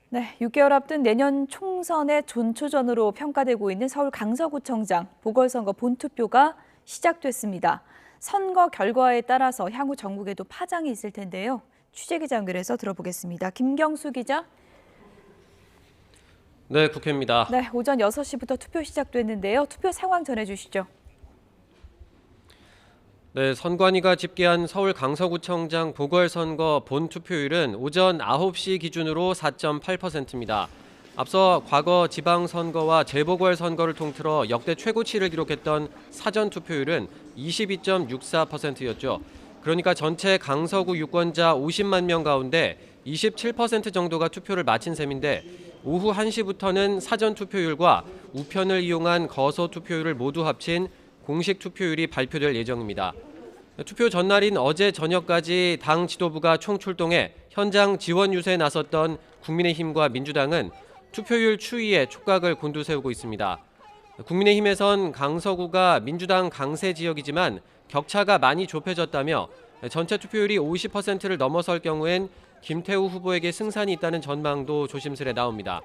네, 6개월 앞둔 내년 총선의 전초전으로 평가되고 있는 서울 강서구청장 보궐선거 본투표가 시작됐습니다. 선거 결과에 따라서 향후 전국에도 파장이 있을 텐데요. 취재기자 연결해서 들어보겠습니다. 김경수 기자. 네, 국회입니다. 네, 오전 6시부터 투표 시작됐는데요. 투표 상황 전해주시죠. 네, 선관위가 집계한 서울 강서구청장 보궐선거 본투표율은 오전 9시 기준으로 4.8%입니다. 앞서 과거 지방선거와 재보궐선거를 통틀어 역대 최고치를 기록했던 사전투표율은 22.64%였죠. 그러니까 전체 강서구 유권자 50만 명 가운데 27% 정도가 투표를 마친 셈인데 오후 1시부터는 사전투표율과 우편을 이용한 거소투표율을 모두 합친 공식 투표율이 발표될 예정입니다. 투표 전날인 어제 저녁까지 당 지도부가 총출동해 현장 지원 유세에 나섰던 국민의힘과 민주당은 투표율 추이에 촉각을 곤두세우고 있습니다. 국민의힘에선 강서구가 민주당 강세 지역이지만 격차가 많이 좁혀졌다며 전체 투표율이 50%를 넘어설 경우엔 김태우 후보에게 승산이 있다는 전망도 조심스레 나옵니다.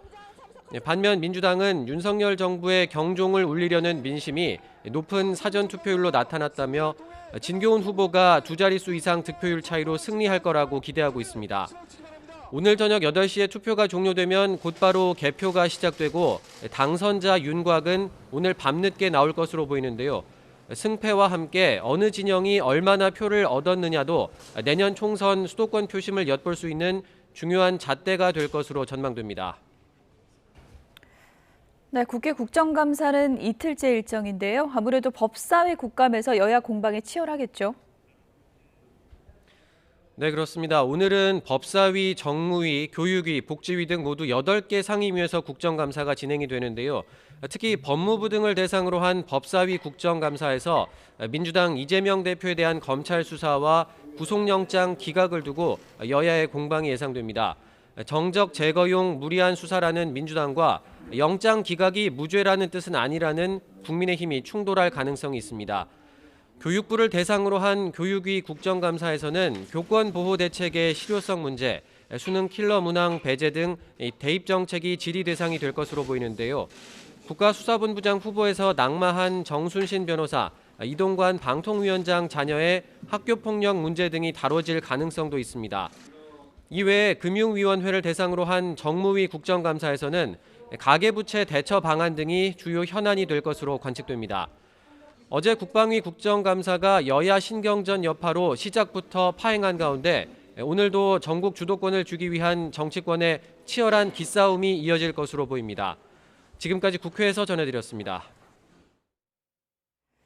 반면 민주당은 윤석열 정부의 경종을 울리려는 민심이 높은 사전투표율로 나타났다며 진교훈 후보가 두 자릿수 이상 득표율 차이로 승리할 거라고 기대하고 있습니다. 오늘 저녁 8시에 투표가 종료되면 곧바로 개표가 시작되고 당선자 윤곽은 오늘 밤늦게 나올 것으로 보이는데요. 승패와 함께 어느 진영이 얼마나 표를 얻었느냐도 내년 총선 수도권 표심을 엿볼 수 있는 중요한 잣대가 될 것으로 전망됩니다. 네, 국회 국정감사는 이틀째 일정인데요. 아무래도 법사위 국감에서 여야 공방이 치열하겠죠. 네, 그렇습니다. 오늘은 법사위, 정무위, 교육위, 복지위 등 모두 8개 상임위에서 국정감사가 진행이 되는데요. 특히 법무부 등을 대상으로 한 법사위 국정감사에서 민주당 이재명 대표에 대한 검찰 수사와 구속영장 기각을 두고 여야의 공방이 예상됩니다. 정적 제거용 무리한 수사라는 민주당과 영장 기각이 무죄라는 뜻은 아니라는 국민의힘이 충돌할 가능성이 있습니다. 교육부를 대상으로 한 교육위 국정감사에서는 교권보호 대책의 실효성 문제, 수능 킬러 문항 배제 등 대입 정책이 질의 대상이 될 것으로 보이는데요. 국가수사본부장 후보에서 낙마한 정순신 변호사, 이동관 방통위원장 자녀의 학교폭력 문제 등이 다뤄질 가능성도 있습니다. 이외에 금융위원회를 대상으로 한 정무위 국정감사에서는 가계부채 대처 방안 등이 주요 현안이 될 것으로 관측됩니다. 어제 국방위 국정감사가 여야 신경전 여파로 시작부터 파행한 가운데 오늘도 전국 주도권을 주기 위한 정치권의 치열한 기싸움이 이어질 것으로 보입니다. 지금까지 국회에서 전해드렸습니다.